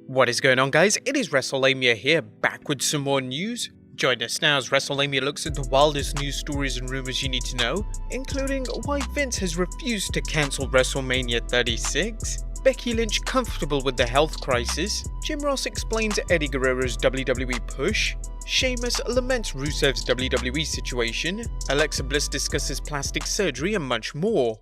What is going on, guys? It is Wrestlelamia here, back with some more news. Join us now as Wrestlelamia looks at the wildest news stories and rumors you need to know, including why Vince has refused to cancel WrestleMania 36, Becky Lynch comfortable with the health crisis, Jim Ross explains Eddie Guerrero's WWE push, Sheamus laments Rusev's WWE situation, Alexa Bliss discusses plastic surgery and much more.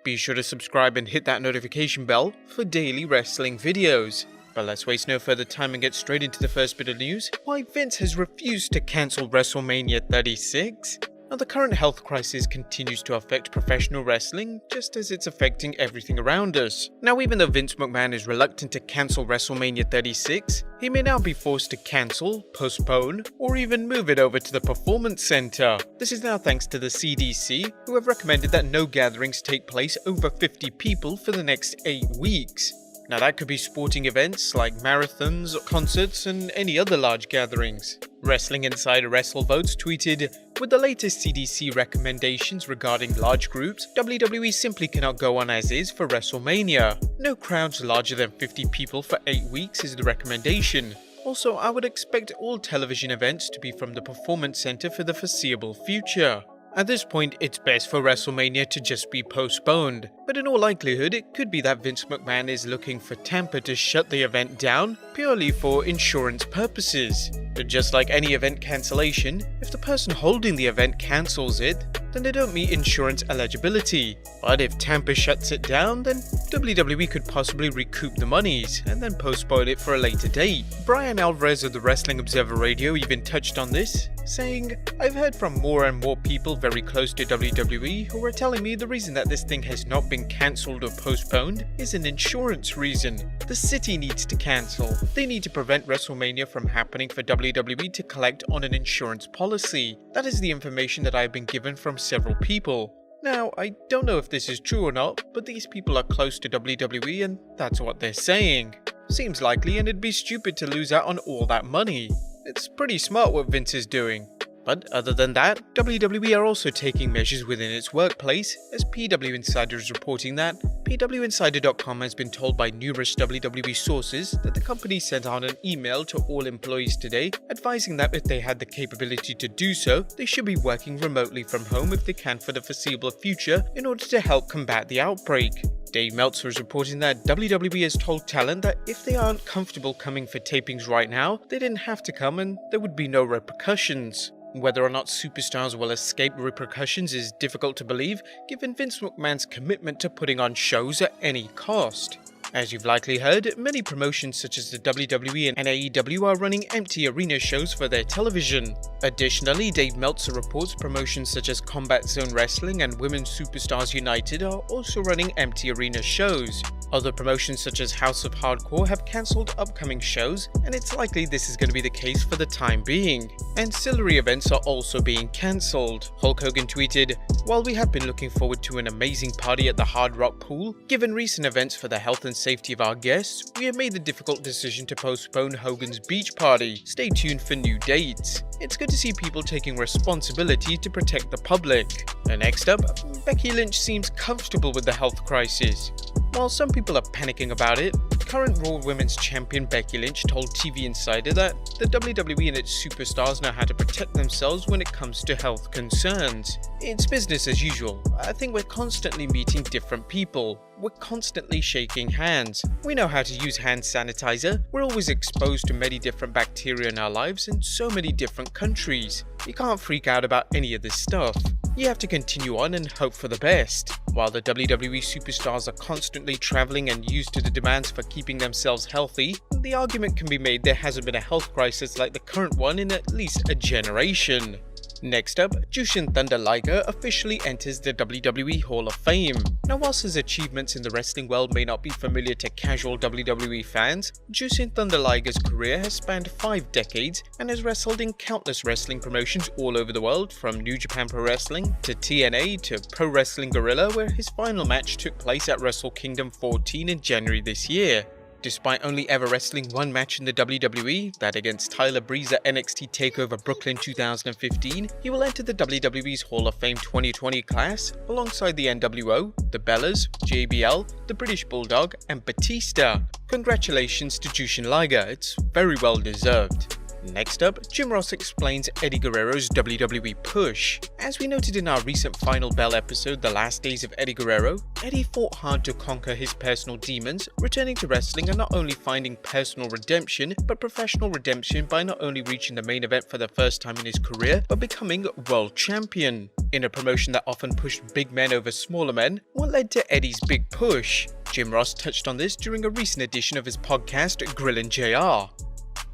Be sure to subscribe and hit that notification bell for daily wrestling videos. But let's waste no further time and get straight into the first bit of news. Why Vince has refused to cancel WrestleMania 36? Now, the current health crisis continues to affect professional wrestling, just as it's affecting everything around us. Now, even though Vince McMahon is reluctant to cancel WrestleMania 36, he may now be forced to cancel, postpone, or even move it over to the Performance Center. This is now thanks to the CDC, who have recommended that no gatherings take place over 50 people for the next 8 weeks. Now, that could be sporting events like marathons, concerts, and any other large gatherings. Wrestling Insider WrestleVotes tweeted, with the latest CDC recommendations regarding large groups, WWE simply cannot go on as is for WrestleMania. No crowds larger than 50 people for 8 weeks is the recommendation. Also, I would expect all television events to be from the Performance Center for the foreseeable future. At this point, it's best for WrestleMania to just be postponed, but in all likelihood, it could be that Vince McMahon is looking for Tampa to shut the event down purely for insurance purposes. But just like any event cancellation, if the person holding the event cancels it, then they don't meet insurance eligibility. But if Tampa shuts it down, then WWE could possibly recoup the monies and then postpone it for a later date. Brian Alvarez of the Wrestling Observer Radio even touched on this, saying, "I've heard from more and more people very close to WWE who are telling me the reason that this thing has not been cancelled or postponed is an insurance reason. The city needs to cancel. They need to prevent WrestleMania from happening for WWE to collect on an insurance policy. That is the information that I have been given from several people." Now, I don't know if this is true or not, but these people are close to WWE and that's what they're saying. Seems likely, and it'd be stupid to lose out on all that money. It's pretty smart what Vince is doing. But other than that, WWE are also taking measures within its workplace, as PW Insider is reporting that PWInsider.com has been told by numerous WWE sources that the company sent out an email to all employees today advising that if they had the capability to do so, they should be working remotely from home if they can for the foreseeable future in order to help combat the outbreak. Dave Meltzer is reporting that WWE has told talent that if they aren't comfortable coming for tapings right now, they didn't have to come and there would be no repercussions. Whether or not superstars will escape repercussions is difficult to believe, given Vince McMahon's commitment to putting on shows at any cost. As you've likely heard, many promotions such as the WWE and AEW are running empty arena shows for their television. Additionally, Dave Meltzer reports promotions such as Combat Zone Wrestling and Women's Superstars United are also running empty arena shows. Other promotions such as House of Hardcore have cancelled upcoming shows, and it's likely this is going to be the case for the time being. Ancillary events are also being cancelled. Hulk Hogan tweeted, "While we have been looking forward to an amazing party at the Hard Rock Pool, given recent events for the health and safety of our guests, we have made the difficult decision to postpone Hogan's beach party. Stay tuned for new dates." It's good to see people taking responsibility to protect the public. And next up, Becky Lynch seems comfortable with the health crisis. While some people are panicking about it, current Raw Women's Champion Becky Lynch told TV Insider that the WWE and its superstars know how to protect themselves when it comes to health concerns. "It's business as usual. I think we're constantly meeting different people. We're constantly shaking hands. We know how to use hand sanitizer. We're always exposed to many different bacteria in our lives in so many different countries. You can't freak out about any of this stuff. You have to continue on and hope for the best." While the WWE superstars are constantly traveling and used to the demands for keeping themselves healthy, the argument can be made there hasn't been a health crisis like the current one in at least a generation. Next up, Jushin Thunder Liger officially enters the WWE Hall of Fame. Now, whilst his achievements in the wrestling world may not be familiar to casual WWE fans, Jushin Thunder Liger's career has spanned 5 decades and has wrestled in countless wrestling promotions all over the world, from New Japan Pro Wrestling to TNA to Pro Wrestling Guerrero, where his final match took place at Wrestle Kingdom 14 in January this year. Despite only ever wrestling one match in the WWE, that against Tyler Breeze at NXT TakeOver Brooklyn 2015, he will enter the WWE's Hall of Fame 2020 class alongside the NWO, the Bellas, JBL, the British Bulldog, and Batista. Congratulations to Jushin Liger, it's very well deserved. Next up, Jim Ross explains Eddie Guerrero's WWE push. As we noted in our recent Final Bell episode, The Last Days of Eddie Guerrero, Eddie fought hard to conquer his personal demons, returning to wrestling and not only finding personal redemption, but professional redemption by not only reaching the main event for the first time in his career, but becoming world champion. In a promotion that often pushed big men over smaller men, what led to Eddie's big push? Jim Ross touched on this during a recent edition of his podcast, Grillin' JR.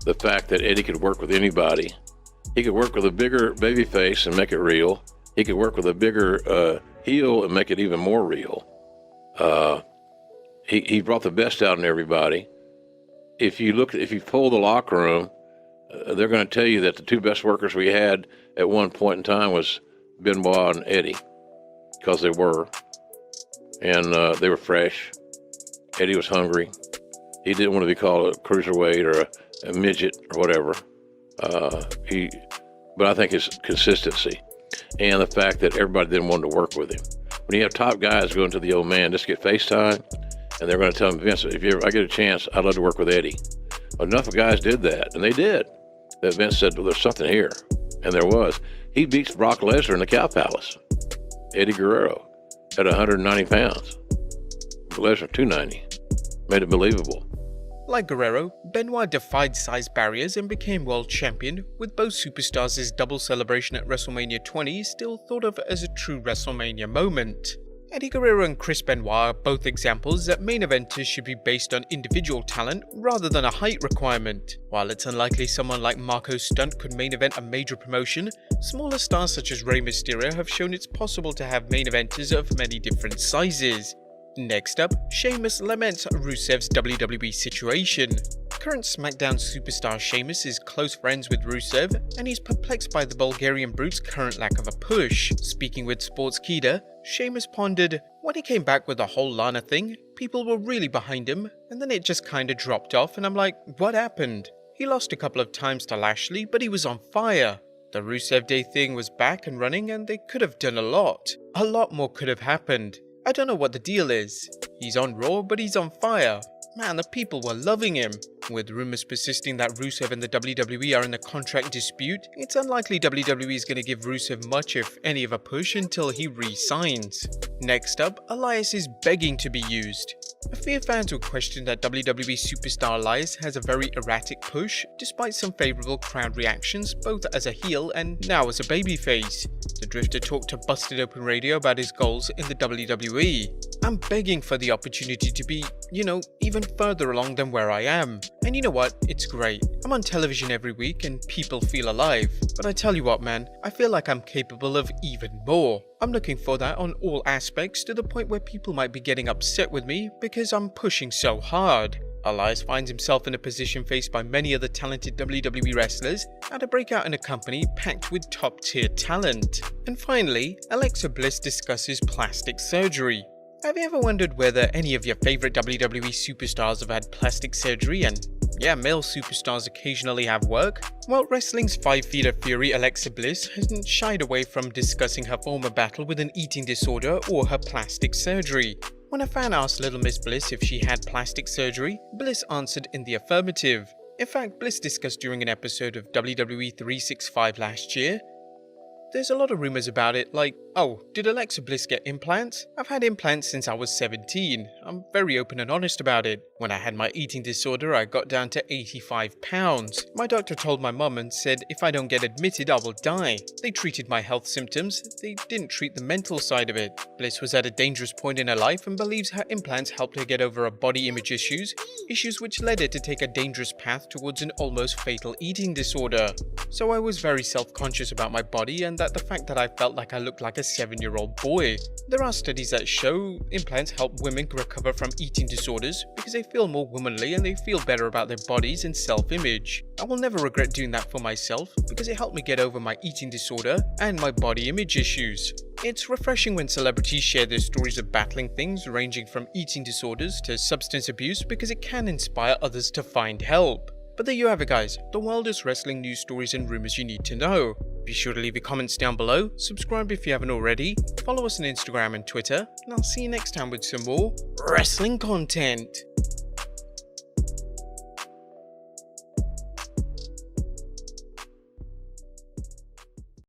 The fact that Eddie could work with anybody. He could work with a bigger babyface and make it real. He could work with a bigger heel and make it even more real. He brought the best out in everybody. If you poll the locker room, they're going to tell you that the two best workers we had at one point in time was Benoit and Eddie, because they were. And they were fresh. Eddie was hungry. He didn't want to be called a cruiserweight or a midget or whatever. But I think his consistency and the fact that everybody didn't want to work with him. When you have top guys going to the old man, just get FaceTime, and they're going to tell him, Vince, if I get a chance, I'd love to work with Eddie. Well, enough of guys did that, and they did. That Vince said, well, there's something here. And there was. He beats Brock Lesnar in the Cow Palace. Eddie Guerrero at 190 pounds. Lesnar 290. Made it believable. Like Guerrero, Benoit defied size barriers and became world champion, with both superstars' double celebration at WrestleMania 20 still thought of as a true WrestleMania moment. Eddie Guerrero and Chris Benoit are both examples that main eventers should be based on individual talent rather than a height requirement. While it's unlikely someone like Marco Stunt could main event a major promotion, smaller stars such as Rey Mysterio have shown it's possible to have main eventers of many different sizes. Next up, Sheamus laments Rusev's WWE situation. Current SmackDown superstar Sheamus is close friends with Rusev, and he's perplexed by the Bulgarian Brute's current lack of a push. Speaking with Sportskeeda, Sheamus pondered, when he came back with the whole Lana thing, people were really behind him, and then it just kinda dropped off, and I'm like, what happened? He lost a couple of times to Lashley, but he was on fire. The Rusev Day thing was back and running, and they could have done a lot. A lot more could have happened. I don't know what the deal is. He's on Raw, but he's on fire. Man, the people were loving him. With rumors persisting that Rusev and the WWE are in a contract dispute, it's unlikely WWE is going to give Rusev much if any of a push until he re-signs. Next up, Elias is begging to be used. A few fans will question that WWE superstar Elias has a very erratic push, despite some favourable crowd reactions both as a heel and now as a babyface. The Drifter talked to Busted Open Radio about his goals in the WWE. I'm begging for the opportunity to be, even further along than where I am. And you know what? It's great. I'm on television every week and people feel alive. But I tell you what, man, I feel like I'm capable of even more. I'm looking for that on all aspects, to the point where people might be getting upset with me because I'm pushing so hard. Elias finds himself in a position faced by many other talented WWE wrestlers how to break out in a company packed with top-tier talent. And finally, Alexa Bliss discusses plastic surgery. Have you ever wondered whether any of your favorite WWE superstars have had plastic surgery? And yeah, male superstars occasionally have work? Well, wrestling's 5 Feet of Fury Alexa Bliss hasn't shied away from discussing her former battle with an eating disorder or her plastic surgery. When a fan asked Little Miss Bliss if she had plastic surgery, Bliss answered in the affirmative. In fact, Bliss discussed during an episode of WWE 365 last year, there's a lot of rumors about it, like, oh, did Alexa Bliss get implants? I've had implants since I was 17. I'm very open and honest about it. When I had my eating disorder, I got down to 85 pounds. My doctor told my mum and said if I don't get admitted, I will die. They treated my health symptoms, they didn't treat the mental side of it. Bliss was at a dangerous point in her life and believes her implants helped her get over her body image issues which led her to take a dangerous path towards an almost fatal eating disorder. So I was very self-conscious about my body and that the fact that I felt like I looked like a 7-year-old boy. There are studies that show implants help women recover from eating disorders because they feel more womanly and they feel better about their bodies and self-image. I will never regret doing that for myself because it helped me get over my eating disorder and my body image issues. It's refreshing when celebrities share their stories of battling things ranging from eating disorders to substance abuse because it can inspire others to find help. But there you have it guys, the wildest wrestling news stories and rumors you need to know. Be sure to leave your comments down below, subscribe if you haven't already, follow us on Instagram and Twitter, and I'll see you next time with some more wrestling content.